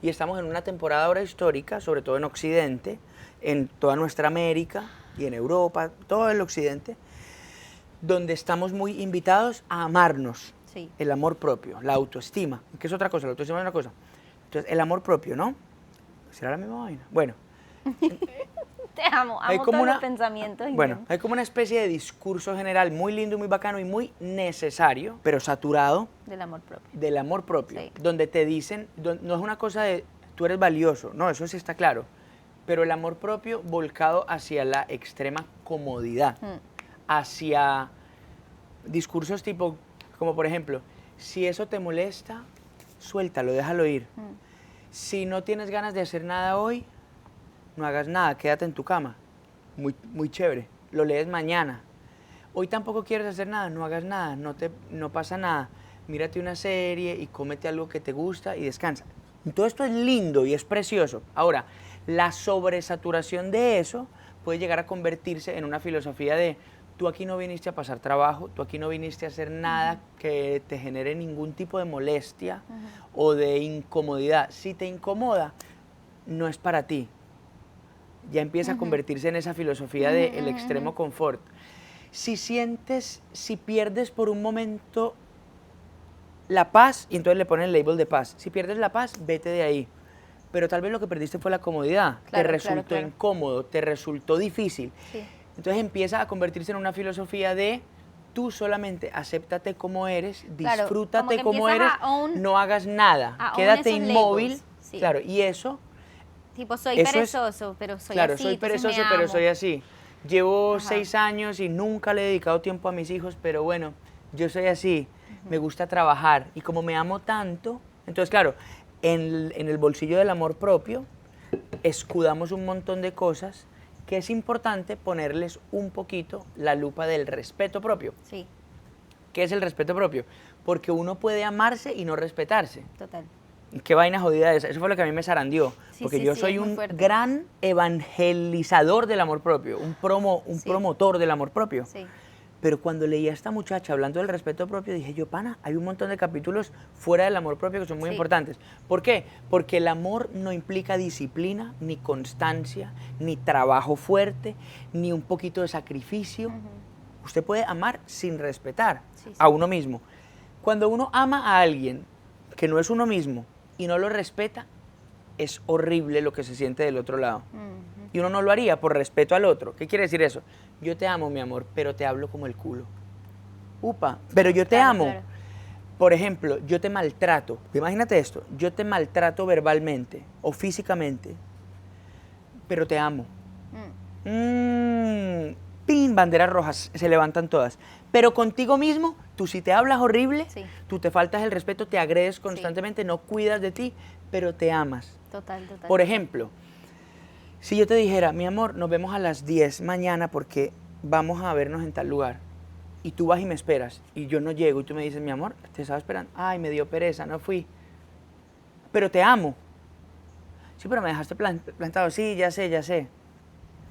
y estamos en una temporada ahora histórica, sobre todo en Occidente, en toda nuestra América y en Europa, todo el Occidente, donde estamos muy invitados a amarnos,
Sí.
el amor propio, la autoestima, que es otra cosa, la autoestima es una cosa. Entonces, el amor propio, ¿no? ¿Será la misma vaina? Bueno,
Te amo,
hay
amo
como
todos
una,
los pensamientos.
bueno, hay como una especie de discurso general muy lindo y muy bacano y muy necesario, pero saturado,
Del amor propio.
del amor propio,
Sí.
donde te dicen, no es una cosa de tú eres valioso, no, eso sí está claro, pero el amor propio volcado hacia la extrema comodidad, hacia discursos tipo, como por ejemplo, si eso te molesta, suéltalo, déjalo ir. Si no tienes ganas de hacer nada hoy, no hagas nada, quédate en tu cama. Muy, muy chévere, lo lees mañana. Hoy tampoco quieres hacer nada, no hagas nada, no pasa nada. Mírate una serie y cómete algo que te gusta y descansa. Todo esto es lindo y es precioso. Ahora, la sobresaturación de eso puede llegar a convertirse en una filosofía de tú aquí no viniste a pasar trabajo, tú aquí no viniste a hacer nada que te genere ningún tipo de molestia o de incomodidad. Si te incomoda, no es para ti. Ya empieza a convertirse en esa filosofía del extremo confort. Si pierdes por un momento la paz, y entonces le ponen el label de paz. Si pierdes la paz, vete de ahí. Pero tal vez lo que perdiste fue la comodidad. Te resultó incómodo, te resultó difícil. Sí. Entonces empieza a convertirse en una filosofía de tú solamente acéptate como eres, disfrútate como eres, no hagas nada, quédate inmóvil. Sí. Claro, y eso...
Tipo, soy perezoso, pero soy
claro,
así.
Claro, soy perezoso, pero soy así. Llevo 6 años y nunca le he dedicado tiempo a mis hijos, pero bueno, yo soy así. Me gusta trabajar y como me amo tanto, entonces claro, en el bolsillo del amor propio escudamos un montón de cosas que es importante ponerles un poquito la lupa del respeto propio.
Sí.
¿Qué es el respeto propio? Porque uno puede amarse y no respetarse.
Total.
Qué vaina jodida esa. Eso fue lo que a mí me zarandeó.
Sí,
porque
sí,
yo
sí,
soy un gran evangelizador del amor propio, un promotor del amor propio.
Sí.
Pero cuando leí a esta muchacha hablando del respeto propio, dije yo, pana, hay un montón de capítulos fuera del amor propio que son muy importantes. ¿Por qué? Porque el amor no implica disciplina, ni constancia, ni trabajo fuerte, ni un poquito de sacrificio. Usted puede amar sin respetar a uno mismo. Cuando uno ama a alguien que no es uno mismo y no lo respeta, es horrible lo que se siente del otro lado. Y uno no lo haría por respeto al otro. ¿Qué quiere decir eso? Yo te amo, mi amor, pero te hablo como el culo. Upa, pero yo te amo. Claro. Por ejemplo, yo te maltrato. Imagínate esto, yo te maltrato verbalmente o físicamente, pero te amo. Pin, banderas rojas, se levantan todas. Pero contigo mismo, tú si te hablas horrible, tú te faltas el respeto, te agredes constantemente, no cuidas de ti, pero te amas.
Total.
Por ejemplo, si yo te dijera, mi amor, nos vemos a las 10 mañana porque vamos a vernos en tal lugar, y tú vas y me esperas, y yo no llego, y tú me dices, mi amor, te estaba esperando, ay, me dio pereza, no fui, pero te amo. Sí, pero me dejaste plantado, sí, ya sé.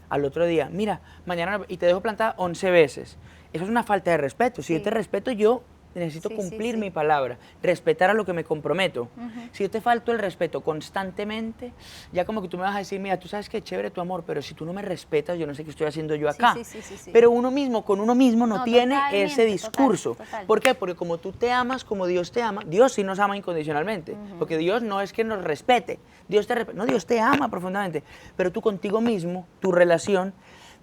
Al otro día, mira, mañana, y te dejo plantada 11 veces. Eso es una falta de respeto. Si yo te respeto, yo necesito cumplir mi palabra, respetar a lo que me comprometo. Si yo te falto el respeto constantemente, ya como que tú me vas a decir, mira, tú sabes que chévere tu amor, pero si tú no me respetas, yo no sé qué estoy haciendo yo acá. Pero uno mismo, con uno mismo, no tiene ese discurso.
Total.
¿Por qué? Porque como tú te amas, como Dios te ama, Dios sí nos ama incondicionalmente. Porque Dios no es que nos respete, Dios te ama profundamente. Pero tú contigo mismo, tu relación,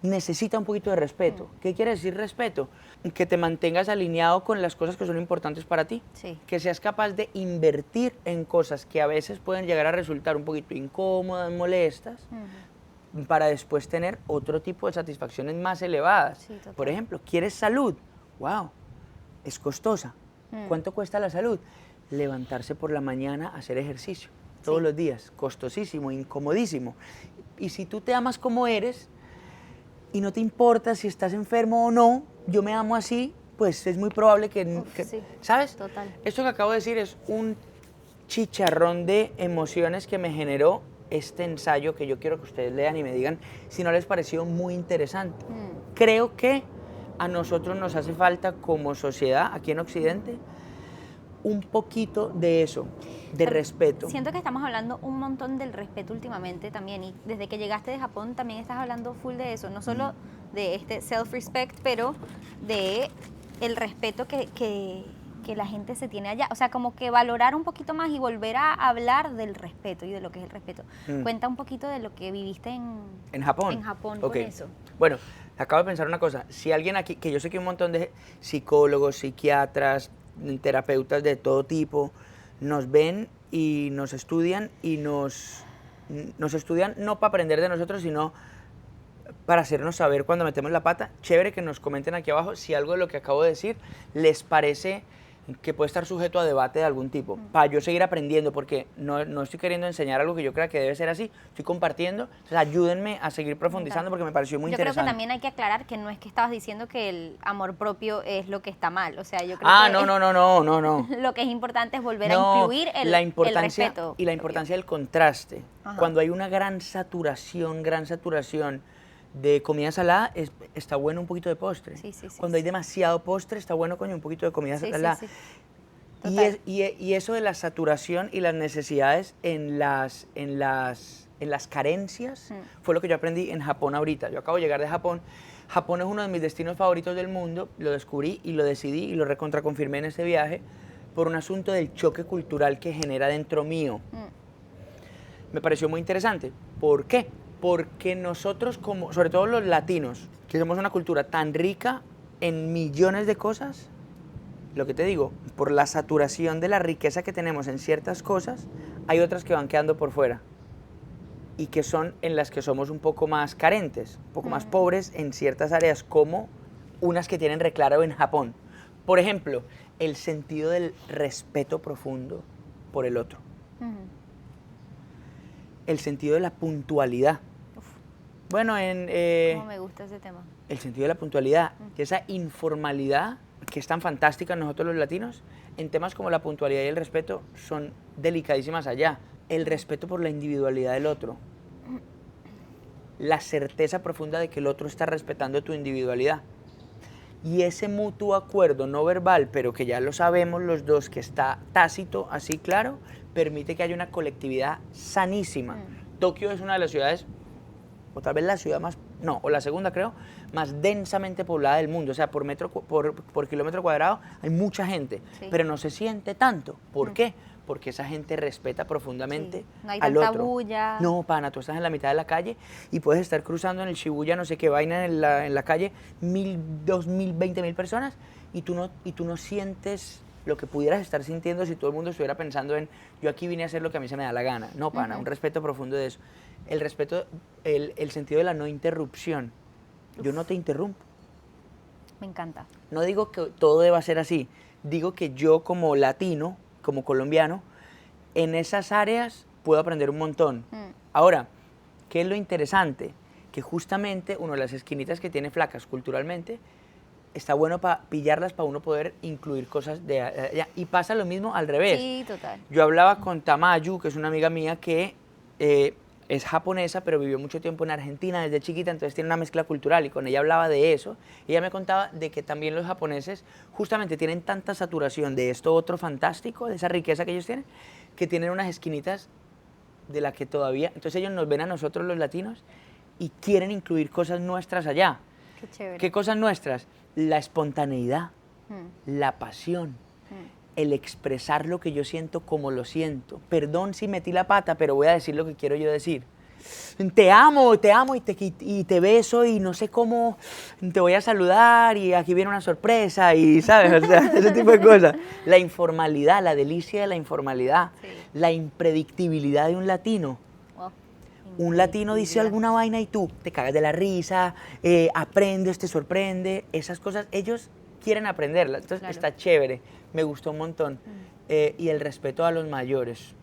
necesita un poquito de respeto. ¿Qué quiere decir respeto? Que te mantengas alineado con las cosas que son importantes para ti.
Sí.
Que seas capaz de invertir en cosas que a veces pueden llegar a resultar un poquito incómodas, molestas, para después tener otro tipo de satisfacciones más elevadas.
Sí, total.
Por ejemplo, ¿quieres salud? ¡Wow! Es costosa. ¿Cuánto cuesta la salud? Levantarse por la mañana a hacer ejercicio todos los días. Costosísimo, incomodísimo. Y si tú te amas como eres, y no te importa si estás enfermo o no, yo me amo así, pues es muy probable que ¿sabes?
Total.
Esto que acabo de decir es un chicharrón de emociones que me generó este ensayo que yo quiero que ustedes lean y me digan si no les pareció muy interesante. Creo que a nosotros nos hace falta como sociedad aquí en Occidente un poquito de eso, de respeto.
Siento que estamos hablando un montón del respeto últimamente también, y desde que llegaste de Japón también estás hablando full de eso, no solo de este self-respect, pero de el respeto que la gente se tiene allá. O sea, como que valorar un poquito más y volver a hablar del respeto y de lo que es el respeto. Cuenta un poquito de lo que viviste en
Japón.
En Japón,
okay.
Con eso.
Bueno, acabo de pensar una cosa. Si alguien aquí, que yo sé que hay un montón de psicólogos, psiquiatras, terapeutas de todo tipo, nos ven y nos estudian y nos nos estudian no para aprender de nosotros, sino para hacernos saber cuando metemos la pata. Chévere que nos comenten aquí abajo si algo de lo que acabo de decir les parece que puede estar sujeto a debate de algún tipo, para yo seguir aprendiendo, porque no estoy queriendo enseñar algo que yo crea que debe ser así, estoy compartiendo, entonces ayúdenme a seguir profundizando porque me pareció muy interesante.
Yo creo que también hay que aclarar que no es que estabas diciendo que el amor propio es lo que está mal, o sea, yo creo que
no.
lo que es importante es volver a incluir el respeto.
Y la importancia del contraste. Ajá. Cuando hay una gran saturación de comida salada, está bueno un poquito de postre.
Sí,
Cuando hay demasiado postre, está bueno, coño, un poquito de comida salada. Y eso de la saturación y las necesidades en las carencias fue lo que yo aprendí en Japón ahorita. Yo acabo de llegar de Japón. Japón es uno de mis destinos favoritos del mundo. Lo descubrí y lo decidí y lo recontraconfirmé en este viaje por un asunto del choque cultural que genera dentro mío. Me pareció muy interesante. ¿Por qué? Porque nosotros, sobre todo los latinos, que somos una cultura tan rica en millones de cosas, lo que te digo, por la saturación de la riqueza que tenemos en ciertas cosas, hay otras que van quedando por fuera y que son en las que somos un poco más carentes, un poco más pobres en ciertas áreas, como unas que tienen reclaro en Japón. Por ejemplo, el sentido del respeto profundo por el otro. El sentido de la puntualidad. Bueno,
¿Cómo me gusta ese tema?
El sentido de la puntualidad, que esa informalidad que es tan fantástica en nosotros los latinos, en temas como la puntualidad y el respeto, son delicadísimas allá. El respeto por la individualidad del otro. La certeza profunda de que el otro está respetando tu individualidad. Y ese mutuo acuerdo no verbal, pero que ya lo sabemos los dos, que está tácito, así claro, permite que haya una colectividad sanísima. Tokio es una de las ciudades, o tal vez la ciudad más, no, o la segunda creo, más densamente poblada del mundo. O sea, por kilómetro cuadrado hay mucha gente, pero no se siente tanto. ¿Por qué? Porque esa gente respeta profundamente
no hay
al
tanta
otro.
bulla.
No, pana, tú estás en la mitad de la calle y puedes estar cruzando en el Shibuya, no sé qué vaina en la calle, 1.000, 2.000, 20.000 personas y tú no sientes lo que pudieras estar sintiendo si todo el mundo estuviera pensando en yo aquí vine a hacer lo que a mí se me da la gana. No, pana, un respeto profundo de eso. El respeto, el sentido de la no interrupción. Yo no te interrumpo.
Me encanta.
No digo que todo deba ser así. Digo que yo como latino, como colombiano, en esas áreas puedo aprender un montón. Ahora, ¿qué es lo interesante? Que justamente una de las esquinitas que tiene flacas culturalmente, está bueno para pillarlas, para uno poder incluir cosas de allá. Y pasa lo mismo al revés.
Sí, total.
Yo hablaba con Tamayu, que es una amiga mía que es japonesa, pero vivió mucho tiempo en Argentina desde chiquita, entonces tiene una mezcla cultural, y con ella hablaba de eso. Ella me contaba de que también los japoneses justamente tienen tanta saturación de esto otro fantástico, de esa riqueza que ellos tienen, que tienen unas esquinitas de la que todavía... Entonces ellos nos ven a nosotros los latinos y quieren incluir cosas nuestras allá.
Qué chévere.
¿Qué cosas nuestras? La espontaneidad, la pasión, el expresar lo que yo siento como lo siento. Perdón si metí la pata, pero voy a decir lo que quiero yo decir. Te amo y te beso y no sé cómo te voy a saludar y aquí viene una sorpresa y, ¿sabes? O sea, ese tipo de cosas. La informalidad, la delicia de la informalidad, la impredictibilidad de un latino. Un latino dice alguna vaina y tú te cagas de la risa, aprendes, te sorprende, esas cosas, ellos quieren aprenderlas, entonces está chévere, me gustó un montón. Y el respeto a los mayores,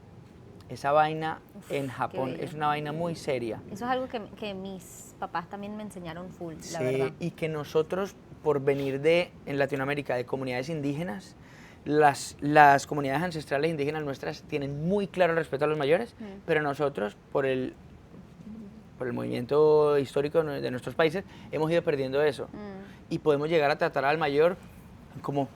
esa vaina en Japón es una vaina muy seria.
Eso es algo que mis papás también me enseñaron full, la verdad.
Y que nosotros, por venir en Latinoamérica, de comunidades indígenas, las comunidades ancestrales indígenas nuestras tienen muy claro el respeto a los mayores, pero nosotros, por el movimiento histórico de nuestros países, hemos ido perdiendo eso. Y podemos llegar a tratar al mayor como...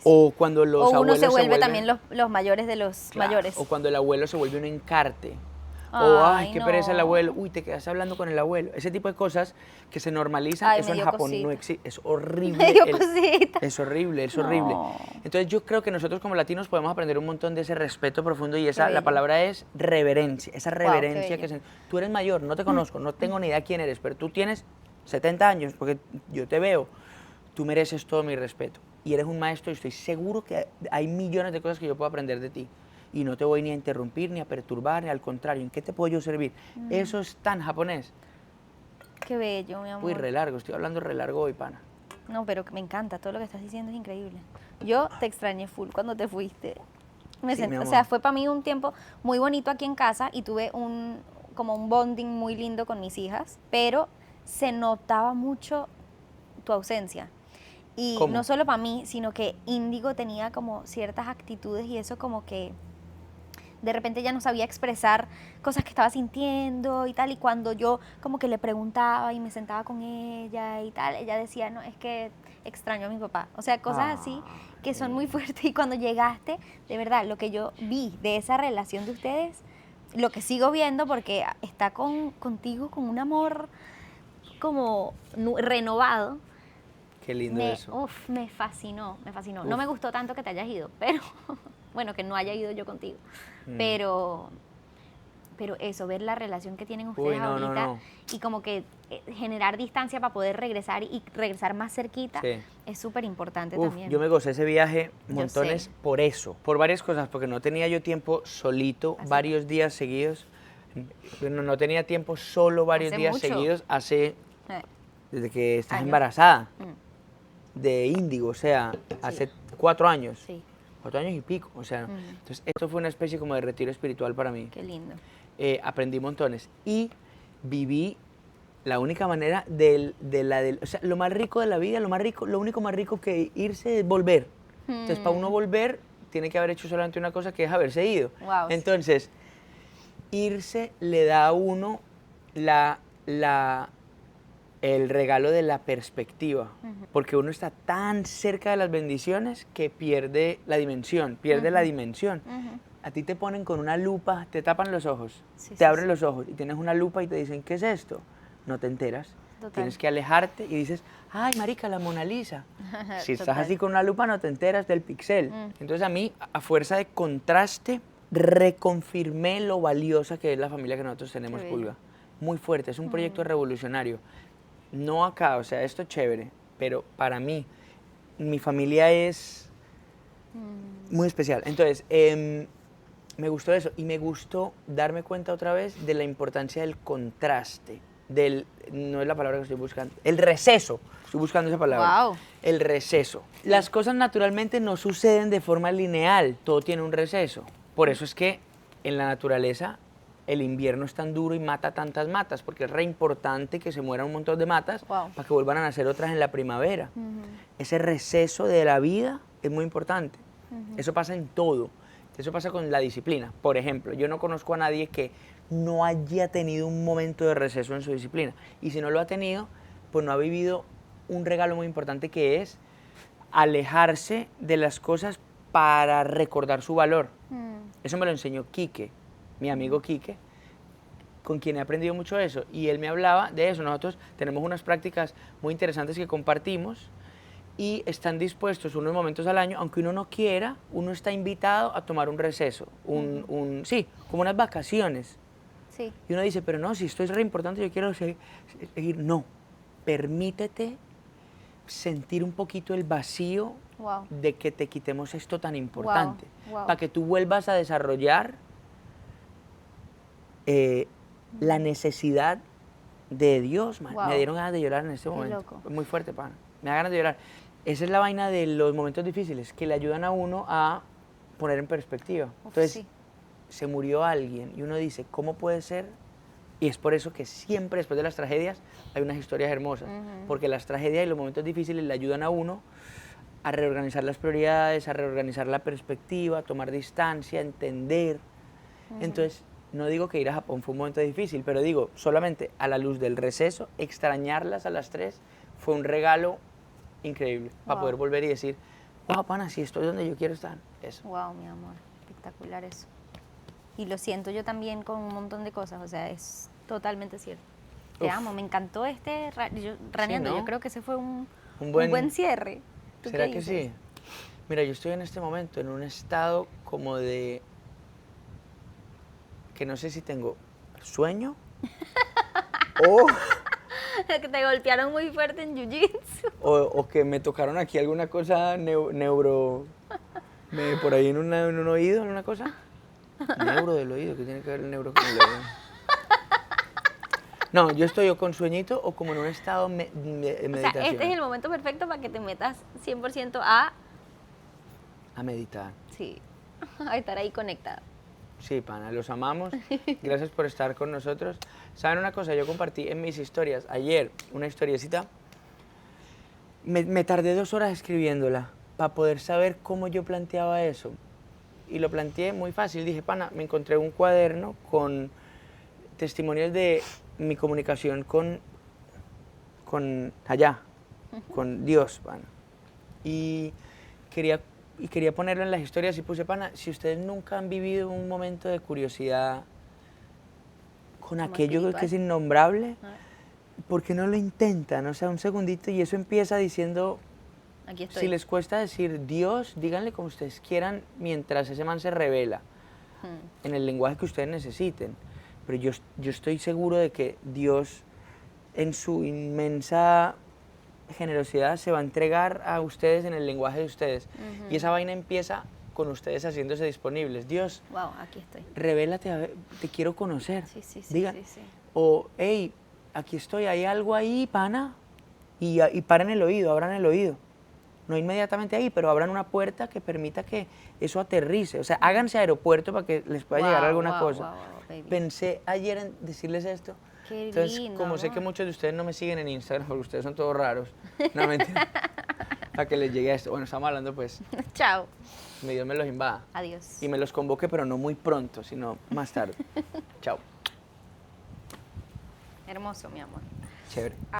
O cuando los abuelos
uno se vuelve también los mayores de los mayores.
O cuando el abuelo se vuelve un encarte. Ay, qué pereza el abuelo. Uy, te quedas hablando con el abuelo. Ese tipo de cosas que se normalizan, eso en Japón no existe. Es horrible. Es horrible, es horrible. Entonces yo creo que nosotros como latinos podemos aprender un montón de ese respeto profundo y la palabra es reverencia. Esa reverencia que tú eres mayor, no te conozco, no tengo ni idea quién eres, pero tú tienes 70 años, porque yo te veo, tú mereces todo mi respeto. Y eres un maestro y estoy seguro que hay millones de cosas que yo puedo aprender de ti. y no te voy ni a interrumpir, ni a perturbar, ni al contrario, ¿en qué te puedo yo servir? Eso es tan japonés.
Qué bello, mi amor.
Uy, re largo, estoy hablando re largo hoy, pana.
No, pero me encanta, todo lo que estás diciendo es increíble. Yo te extrañé full cuando te fuiste.
Sí, mi
O
amor.
sea, fue para mí un tiempo muy bonito aquí en casa y tuve como un bonding muy lindo con mis hijas, pero se notaba mucho tu ausencia. Y
¿Cómo?
no solo para mí, sino que Índigo tenía como ciertas actitudes y eso como que de repente ya no sabía expresar cosas que estaba sintiendo y tal, y cuando yo como que le preguntaba y me sentaba con ella y tal, ella decía, no, es que extraño a mi papá. O sea, cosas así que son muy fuertes, y cuando llegaste, de verdad, lo que yo vi de esa relación de ustedes, lo que sigo viendo, porque está contigo con un amor como renovado,
Qué lindo eso.
me fascinó, me fascinó.
Uf.
No me gustó tanto que te hayas ido, pero bueno, que no haya ido yo contigo.
Mm.
Pero eso, ver la relación que tienen ustedes
Uy, no, no,
ahorita
no.
y como que generar distancia para poder regresar y regresar más cerquita,
Sí.
es súper importante
Uf,
también.
yo me gocé ese viaje
Yo
montones
sé.
por eso, por varias cosas, porque no tenía yo tiempo solito
Hace-
varios días seguidos. No tenía tiempo solo varios
Hace
días
mucho.
seguidos
Eh,
desde que estás
Años.
embarazada
mm,
de Índigo, o sea, hace 4 años.
sí,
4 años y pico, o sea,
Ujú.
entonces esto fue una especie como de retiro espiritual para mí.
qué lindo.
Aprendí montones y viví la única manera o sea, lo más rico de la vida, lo único más rico que irse es volver. Entonces, para uno volver, tiene que haber hecho solamente una cosa, que es haberse ido.
Wow, sí.
Entonces, irse le da a uno el regalo de la perspectiva, porque uno está tan cerca de las bendiciones que pierde la dimensión,
Ujú.
A ti te ponen con una lupa, te tapan los ojos,
Sí,
te
sí,
abren
sí.
los ojos y tienes una lupa y te dicen, ¿qué es esto? No te enteras.
Total.
Tienes que alejarte y dices, ay, marica, la Mona Lisa. Si estás
Total.
así con una lupa no te enteras del pixel.
Mm.
Entonces a mí, a fuerza de contraste, reconfirmé lo valiosa que es la familia que nosotros tenemos,
Qué bello.
Pulga. Muy fuerte, es un proyecto revolucionario. No acá, o sea, esto es chévere, pero para mí, mi familia es muy especial. Entonces, me gustó eso y me gustó darme cuenta otra vez de la importancia del contraste, no es la palabra que estoy buscando, el receso, estoy buscando esa palabra.
Wow.
El receso. Las cosas naturalmente no suceden de forma lineal, todo tiene un receso. Por eso es que en la naturaleza el invierno es tan duro y mata tantas matas, porque es re importante que se mueran un montón de matas
Wow.
para que vuelvan a nacer otras en la primavera. Ese receso de la vida es muy importante. Eso pasa en todo. Eso pasa con la disciplina. Por ejemplo, yo no conozco a nadie que no haya tenido un momento de receso en su disciplina. Y si no lo ha tenido, pues no ha vivido un regalo muy importante, que es alejarse de las cosas para recordar su valor. Eso me lo enseñó Quique, mi amigo Quique, con quien he aprendido mucho eso. Y él me hablaba de eso. Nosotros tenemos unas prácticas muy interesantes que compartimos y están dispuestos unos momentos al año, aunque uno no quiera, uno está invitado a tomar un receso, sí, como unas vacaciones.
Sí.
Y uno dice, pero no, si esto es re importante, yo quiero seguir. No, permítete sentir un poquito el vacío
Wow.
de que te quitemos esto tan importante,
wow.
para que tú vuelvas a desarrollar la necesidad de Dios, man.
Wow.
Me dieron ganas de llorar en este
Qué
momento.
loco.
Es muy fuerte, pana. Me da ganas de llorar. Esa es la vaina de los momentos difíciles, que le ayudan a uno a poner en perspectiva.
Uf,
Entonces,
sí.
se murió alguien y uno dice, ¿cómo puede ser? Y es por eso que siempre después de las tragedias hay unas historias hermosas, porque las tragedias y los momentos difíciles le ayudan a uno a reorganizar las prioridades, a reorganizar la perspectiva, a tomar distancia, a entender. Entonces, no digo que ir a Japón fue un momento difícil, pero digo, solamente a la luz del receso, extrañarlas a las 3 fue un regalo increíble, para
Wow.
poder volver y decir, wow, pana, si estoy donde yo quiero estar. Eso.
Wow, mi amor, espectacular eso. Y lo siento yo también con un montón de cosas, o sea, es totalmente cierto. Te
Uf.
amo, me encantó raneando,
¿no?
yo creo que ese fue un
buen-
buen cierre. ¿Tú
¿Será
qué
que
dices?
sí? Mira, yo estoy en este momento en un estado como de, que no sé si tengo sueño o,
Que te golpearon muy fuerte en jiu-jitsu.
o que me tocaron aquí alguna cosa neuro, por ahí en un oído, en una cosa. Neuro del oído, ¿qué tiene que ver el neuro con el oído? No, yo estoy o con sueñito o como en un estado de
O sea,
meditación.
este es el momento perfecto para que te metas 100% a,
A meditar.
sí, a estar ahí conectada.
Sí, pana, los amamos. Gracias por estar con nosotros. ¿Saben una cosa? Yo compartí en mis historias ayer una historiecita. Me tardé 2 horas escribiéndola para poder saber cómo yo planteaba eso. Y lo planteé muy fácil. Dije, pana, me encontré un cuaderno con testimonios de mi comunicación con allá, con Dios, pana. Y quería ponerlo en las historias y puse, pana, si ustedes nunca han vivido un momento de curiosidad con
Como
aquello que
espiritual.
es innombrable,
Ah,
¿por qué no lo intentan? O sea, un segundito y eso empieza diciendo,
aquí estoy.
si les cuesta decir Dios, díganle como ustedes quieran mientras ese man se revela
Hmm.
en el lenguaje que ustedes necesiten. Pero yo estoy seguro de que Dios, en su inmensa generosidad, se va a entregar a ustedes en el lenguaje de ustedes. Y esa vaina empieza con ustedes haciéndose disponibles. Dios,
Wow, aquí estoy.
revélate, te quiero conocer.
Sí, sí, sí,
Digan,
sí, sí.
o, hey, aquí estoy, hay algo ahí, pana. Y paren el oído, abran el oído. No inmediatamente ahí, pero abran una puerta que permita que eso aterrice. O sea, háganse aeropuerto para que les pueda llegar
Wow,
alguna
wow,
cosa.
wow, wow, baby.
Pensé ayer en decirles esto.
Qué
Entonces,
lindo,
como sé que
amor.
muchos de ustedes no me siguen en Instagram porque ustedes son todos raros, no mentira, para que les llegue a esto. Bueno, estamos hablando pues,
Chao.
mi Dios me los invada.
Adiós.
Y me los convoque, pero no muy pronto, sino más tarde. Chao.
Hermoso, mi amor.
Chévere.